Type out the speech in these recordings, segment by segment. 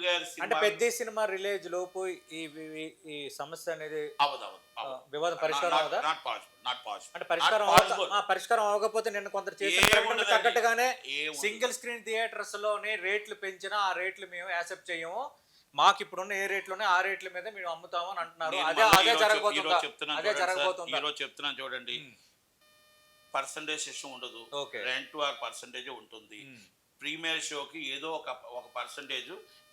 గారి అంటే సినిమా పెద్ద సినిమా రిలీజ్ లోపు ఈ ఈ సమస్య అనేది వివాదం పరిష్కారం అవదా? నాట్ పాసిబుల్, నాట్ పాసిబుల్, అంటే పరిష్కారం అవ్వకపోతే నిన్న కొందరు చేసిన ప్రకటనకు తగ్గట్టుగానే సింగిల్ స్క్రీన్ థియేటర్స్ లోనే రేట్లు పెంచినా ఆ రేట్లు మేము యాక్సెప్ట్ చేయము, మాకు ఇప్పుడున్న ఏ రేట్లోనే ఆ రేట్ల మీద మేము అమ్ముతాము అని అంటున్నారు. అదే జరగబోతుందా? ఈరోజు చెప్తున్నాను చూడండి, పర్సంటేజ్ సిస్టమ్ ఉండదు, రెంట్ ఆర్ పర్సంటేజ్ ఉంటుంది. ప్రీమియర్ షోకి ఏదో ఒక పర్సంటేజ్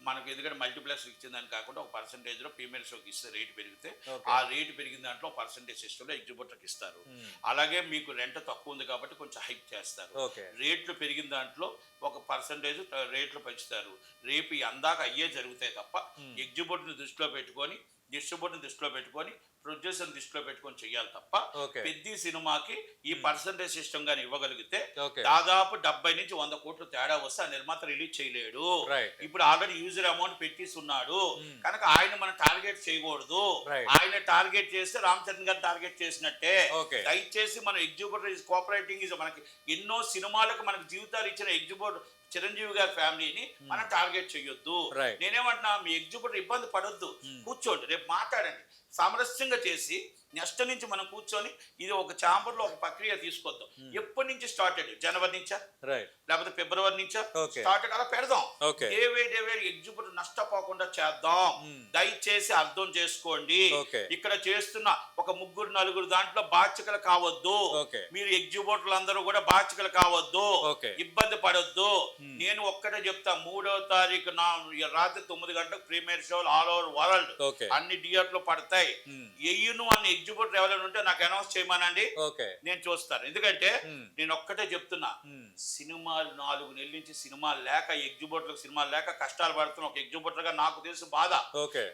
మనకు, ఎందుకంటే మల్టీప్లెక్స్ ఇచ్చిందని కాకుండా ఒక పర్సంటేజ్లో ప్రీమియర్ షోకి ఇస్తే రేటు పెరిగితే ఆ రేటు పెరిగిన దాంట్లో పర్సంటేజ్ సిస్టంలో ఎగ్జిబిటర్కి ఇస్తారు. అలాగే మీకు రెంట్ తక్కువ ఉంది కాబట్టి కొంచెం హైక్ చేస్తారు. రేట్లు పెరిగిన దాంట్లో ఒక పర్సంటేజ్ రేట్లు పెంచుతారు. రేపు అందాక అయ్యే జరుగుతాయి తప్ప ఎగ్జిబిటర్ని దృష్టిలో పెట్టుకొని, డిస్ట్రిబ్యూటర్ని దృష్టిలో పెట్టుకొని, ప్రొడ్యూసర్ దృష్టిలో పెట్టుకొని చెయ్యాలి తప్ప పెద్ద సినిమాకి ఈ పర్సంటేజ్ సిస్టమ్ గాని ఇవ్వగలిగితే దాదాపు 70 నుంచి 100 కోట్లు తేడా వస్తే ఆ నిర్మాత రిలీజ్ చేయలేడు. ఇప్పుడు ఆల్రెడీ యూజర్ అమౌంట్ పెట్టిస్తున్నాడు కనుక ఆయన మనం టార్గెట్ చేయకూడదు. ఆయన టార్గెట్ చేస్తే రామ్ చరణ్ గారు టార్గెట్ చేసినట్టే. దయచేసి మనం ఎగ్జిబిటర్ ఇస్ కోఆపరేటింగ్ ఇస్, మనకి ఎన్నో సినిమాలకు మనకి జీవితాలు ఇచ్చిన ఎగ్జిబిటర్ చిరంజీవి గారి ఫ్యామిలీని మనం టార్గెట్ చేయొద్దు. నేనేమంటున్నా, మీ ఎగ్జిబిటర్ ఇబ్బంది పడొద్దు, కూర్చోండి, రేపు మాట్లాడండి, సామరస్యంగా చేసి నెక్స్ట్ నుంచి మనం కూర్చొని ఇది ఒక ఛాంబర్లో ఒక ప్రక్రియ తీసుకొద్దాం. ఎప్పటి నుంచి స్టార్టెడ్? జనవరి నుంచా లేకపోతే ఫిబ్రవరి నుంచా స్టార్టెడ్? అలా పెడదాం. డేవేడ్ ఎగ్జిబిటర్ నష్టపోకుండా చేద్దాం. దయచేసి అర్థం చేసుకోండి. ఇక్కడ చేస్తున్న ఒక 3-4 దాంట్లో బాధ్యతలు కావద్దు. మీరు ఎగ్జిబిటర్లు అందరూ కూడా బాధ్యతలు కావద్దు, ఇబ్బంది పడొద్దు. నేను ఒక్కటే చెప్తా, 3వ తారీఖు రాత్రి 9 గంటలకు ప్రీమియర్ షోలు ఆల్ ఓవర్ వరల్డ్ అన్ని థియేటర్లు పడతాయి. ఎయ్యును అన్ని ఎగ్జిబిటర్ ఎవరైనా ఉంటే నాకు అనౌన్స్ చేయమనండి, నేను చూస్తాను. ఎందుకంటే నేను ఒక్కటే చెప్తున్నా, సినిమాలు 4 నెలల నుంచి సినిమాలు లేక, ఎగ్జిబిటర్లకు సినిమాలు లేక కష్టాలు పడుతున్నా ఒక ఎగ్జిబిటర్ గా నాకు తెలుసు బాధ.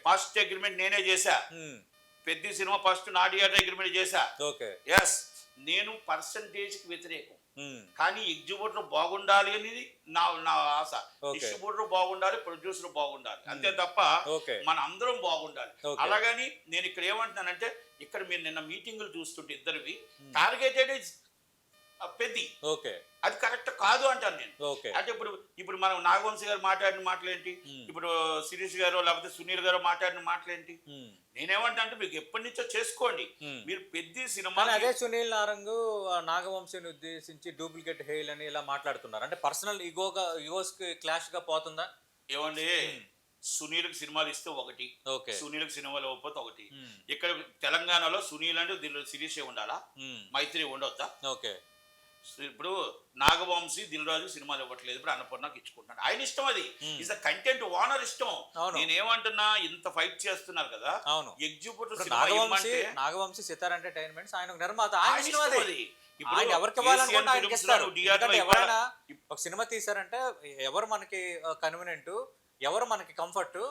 ఫస్ట్ అగ్రిమెంట్ నేనే చేశా, పెద్ద సినిమా ఫస్ట్ నా థియేటర్ అగ్రిమెంట్ చేశా. ఎస్, నేను పర్సంటేజ్ కి వ్యతిరేకం, కానీ ఎగ్జిబిటర్ బాగుండాలి అనేది నా ఆశ. డిస్ట్రిబ్యూటర్ బాగుండాలి, ప్రొడ్యూసర్ బాగుండాలి, అంతే తప్ప మన అందరం బాగుండాలి. అలాగని నేను ఇక్కడ ఏమంటున్నానంటే, ఇక్కడ మీరు నిన్న మీటింగులు చూస్తుంటే ఇద్దరివి టార్గెటెడ్ పెద్ద, అది కరెక్ట్ కాదు అంటాను నేను. అంటే ఇప్పుడు మనం నాగవంశీ గారు మాట్లాడిన మాటలేంటి, ఇప్పుడు శిరీష్ గారు లేకపోతే సునీల్ గారు మాట్లాడిన మాటలేంటి? నేనేమంటా అంటే, మీకు ఎప్పటి నుంచో చేసుకోండి, మీరు పెద్ద సినిమా. అదే సునీల్ నారంగు నాగవంశీని ఉద్దేశించి డూప్లికేట్ హెయిల్ అని ఇలా మాట్లాడుతున్నారు. అంటే పర్సనల్ ఈగోస్ క్లాష్ గా పోతుందా? ఏమండి, సునీల్కి సినిమాలు ఇస్తే ఒకటి, సునీల్కి సినిమాలు ఇవ్వకపోతే ఒకటి. ఇక్కడ తెలంగాణలో సునీల్ అంటే దీనిలో శిరీష్ ఉండాలా, మైత్రి ఉండొద్దా? ఇప్పుడు నాగవంశీ దిల్ రాజు సినిమాలు ఇవ్వట్లేదు, ఇప్పుడు అన్నపూర్ణకి ఇచ్చుకుంటున్నాడు, ఆయన ఇష్టం, అది ఇస్ ద కంటెంట్ ఓనర్ ఇష్టం. నేనేమంటున్నా, ఇంత ఫైట్ చేస్తున్నారు కదా ఎగ్జిబిటర్. నాగవంశీ సితార్ ఎంటర్టైన్మెంట్స్ ఆయన నిర్మాత, ఆయన ఇష్టం అది. ఆయన ఎవరికి ఇవ్వాలనుకుంటే ఆయనకి ఇస్తారు. ఎవరైనా ఒక సినిమా తీసారంటే ఎవరు మనకి కన్వీనియంట్, ఎవరు మనకి కంఫర్ట్,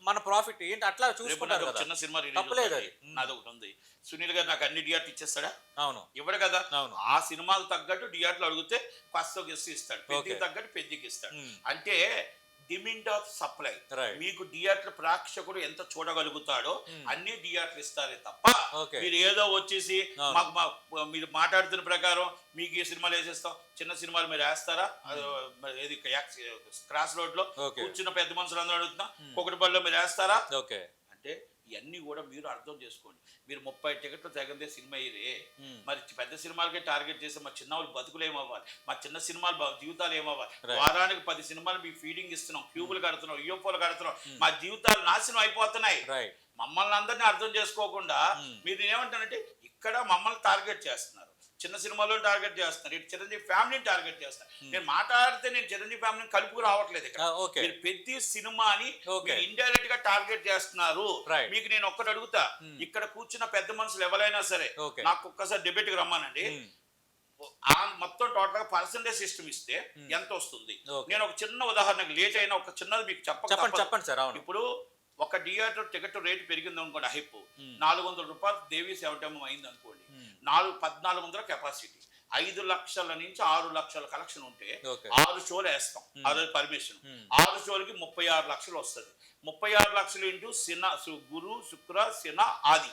మన ప్రాఫిట్ ఏంటి అట్లా చూసుకుంటారు. చిన్న సినిమా రిలీజ్ నాది ఒకటి ఉంది, సునీల్ గారు నాకు అన్ని డిఆర్ట్ ఇచ్చేస్తాడా? ఇవ్వడు కదా. ఆ సినిమాకు తగ్గట్టు డిఆర్ట్లు అడిగితే ఫస్ట్ ఇస్తాడు, పెద్దకి తగ్గట్టు పెద్దకి ఇస్తాడు. అంటే డిమాండ్ ఆఫ్ సప్లై. మీకు థియేటర్ ప్రేక్షకుడు ఎంత చూడగలుగుతాడో అన్ని థియేటర్లు ఇస్తారే తప్ప మీరు ఏదో వచ్చేసి మీరు మాట్లాడుతున్న ప్రకారం మీకు ఈ సినిమాలు వేసేస్తాం, చిన్న సినిమాలు మీరు వేస్తారా? ఏది క్రాస్ రోడ్ లో కూర్చున్న పెద్ద మనుషులు అందరూ అడుగుతున్నా, కుకటిపల్లిలో మీరు వేస్తారా అంటే ఇవన్నీ కూడా మీరు అర్థం చేసుకోండి. మీరు 30 టికెట్లు తెగందే సినిమా ఇదే, మరి పెద్ద సినిమాలకే టార్గెట్ చేస్తే మా చిన్న వాళ్ళు బతుకులు ఏమవ్వాలి, మా చిన్న సినిమాలు జీవితాలు ఏమవ్వాలి? వారానికి 10 సినిమాలు మీకు ఫీడింగ్ ఇస్తున్నాం, క్యూబులు కడుతున్నాం, యూఎఫ్ఓలు కడుతున్నాం, మా జీవితాలు నాశనం అయిపోతున్నాయి. మమ్మల్ని అందరినీ అర్థం చేసుకోకుండా మీరు ఏమంటారంటే, ఇక్కడ మమ్మల్ని టార్గెట్ చేస్తున్నారు, చిన్న సినిమాలో టార్గెట్ చేస్తున్నారు, ఇటు చిరంజీవి ఫ్యామిలీని టార్గెట్ చేస్తారు. నేను మాట్లాడితే నేను చిరంజీవి ఫ్యామిలీని కలుపుకు రావట్లేదు. ఇక్కడ మీరు పెద్ద సినిమాని ఇండైరెక్ట్ గా టార్గెట్ చేస్తున్నారు. మీకు నేను ఒక్కటి అడుగుతా, ఇక్కడ కూర్చున్న పెద్ద మనుషులు ఎవరైనా సరే నాకు ఒక్కసారి డిబేట్ కి రమ్మానండి, మొత్తం టోటల్ గా పర్సంటేజ్ సిస్టమ్ ఇస్తే ఎంత వస్తుంది? నేను ఒక చిన్న ఉదాహరణకు లేట్ అయినా ఒక చిన్నది మీకు చెప్పండి సార్. ఇప్పుడు ఒక థియేటర్ టికెట్ రేటు పెరిగింది అనుకోండి, హైప్ 400 రూపాయలు దేవీ సెవెంటమ్ అయింది అనుకోండి, 1400 కెపాసిటీ, 5 లక్షల నుంచి 6 లక్షల కలెక్షన్ ఉంటే 6 షోలు వేస్తాం, అదే పర్మిషన్. 6 షోలకి 36 లక్షలు వస్తుంది. 36 లక్షలు ఇంటూ గురు శుక్ర శని ఆది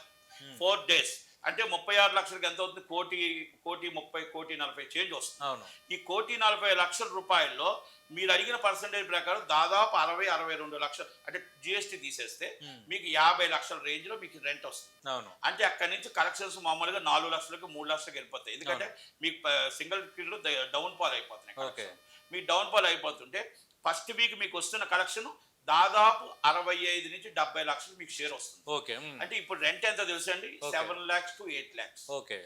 4 days అంటే 36 లక్షలకి ఎంత అవుతుంది? 1,30,40,40 చేంజ్ వస్తుంది. అవును. ఈ 1,40,00,000 రూపాయల్లో మీరు అడిగిన పర్సంటేజ్ ప్రకారం దాదాపు 60-62 లక్షలు, అంటే జిఎస్టీ తీసేస్తే మీకు 50 లక్షల రేంజ్ లో మీకు రెంట్ వస్తుంది. అవును. అంటే అక్కడి నుంచి కలెక్షన్స్ మామూలుగా 4 లక్షలకు 3 లక్షలకు వెళ్ళిపోతాయి. ఎందుకంటే మీకు సింగిల్ లో డౌన్ ఫాల్ అయిపోతున్నాయి. మీ డౌన్ ఫాల్ అయిపోతుంటే ఫస్ట్ వీక్ మీకు వస్తున్న కలెక్షన్ దాదాపు 65-70 లక్షలు మీకు షేర్ వస్తుంది. ఓకే. అంటే ఇప్పుడు రెంట్ ఎంత తెలుసండి? 7 lakhs to 8 lakhs. ఓకే.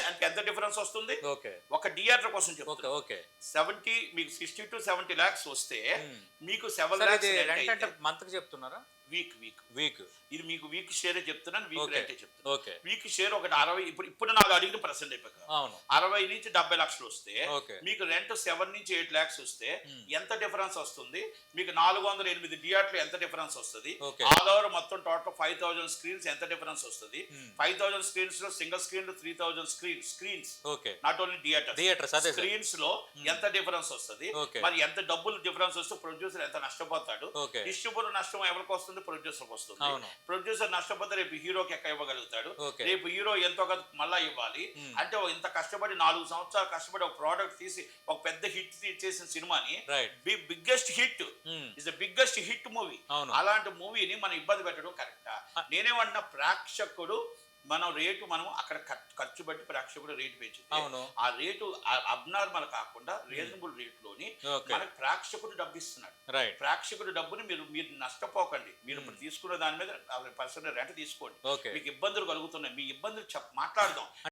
అంటే ఎంత డిఫరెన్స్ వస్తుంది? ఓకే. ఒక థియేటర్ కోసం చెప్తున్నా. ఓకే. 70 మీకు 60 to 70 lakhs వస్తే మీకు 7 సార్ lakhs ఇది rent రెంట్ అంటే అయితే మంత్ కి చెప్తున్నారా? వీక్ ఇది మీకు వీక్ షేర్ చెప్తున్నాను, వీక్ ఓకే. రెంటే చెప్తున్నాను. ఓకే. వీక్ షేర్ ఒకటి 60, ఇప్పుడు నాకు అడిగిన పర్సెంటేజ్ ప్రకారం అవును. 60-70 లక్షలు వస్తే ఓకే. మీకు రెంట్ 7-8 lakhs వస్తే ఎంత డిఫరెన్స్ వస్తుంది? మీకు 408 థియేటర్లు ఎంత డిఫరెన్స్ వస్తుంది? ఓకే. ఆల్ ఓవర్ మొత్తం టోటల్ 5,000 స్క్రీన్స్ ఎంత డిఫరెన్స్ వస్తుంది? 5,000 స్క్రీన్స్ లో single screen 3,000 screens. Okay. Not only theatres అదే స్క్రీన్స్ లో ఎంత డిఫరెన్స్ వస్తుంది? ఓకే. మరి ఎంత డబ్బులు డిఫరెన్స్ వస్తే ప్రొడ్యూసర్ ఎంత నష్టపోతాడు? ఓకే. డిస్ట్రిబ్యూటర్ నష్టం ఎవరికి వస్తుంది? ప్రొడ్యూసర్ వస్తుంది. అవును. ప్రొడ్యూసర్ నష్టపోతే రేపు హీరోకి ఎక్క ఇవ్వగలుగుతాడు? ఓకే. రేపు హీరో ఎంతో కొంత మళ్ళా ఇవ్వాలి. అంటే ఇంత కష్టపడి 4 సంవత్సరాలు కష్టపడి ఒక ప్రోడక్ట్ తీసి ఒక పెద్ద హిట్ చేసిన సినిమాని, biggest hit is the biggest hit movie, అలాంటి మూవీని మనం ఇబ్బంది పెట్టడం కరెక్టా? నేనేమన్నా ప్రేక్షకుడు మనం అక్కడ ఖర్చు బట్టి ప్రేక్షకుడు రేటు పెంచితే ఆ రేటు అబ్నార్మల్ కాకుండా రీజనబుల్ రేట్లోని మనకి ప్రేక్షకుడు డబ్బు ఇస్తున్నాడు. ప్రేక్షకుడు డబ్బుని మీరు నష్టపోకండి. మీరు ఇప్పుడు తీసుకున్న దాని మీద పర్సెంట్ రెంట్ తీసుకోండి. మీకు ఇబ్బందులు కలుగుతున్నాయి, మీ ఇబ్బందులు మాట్లాడదాం.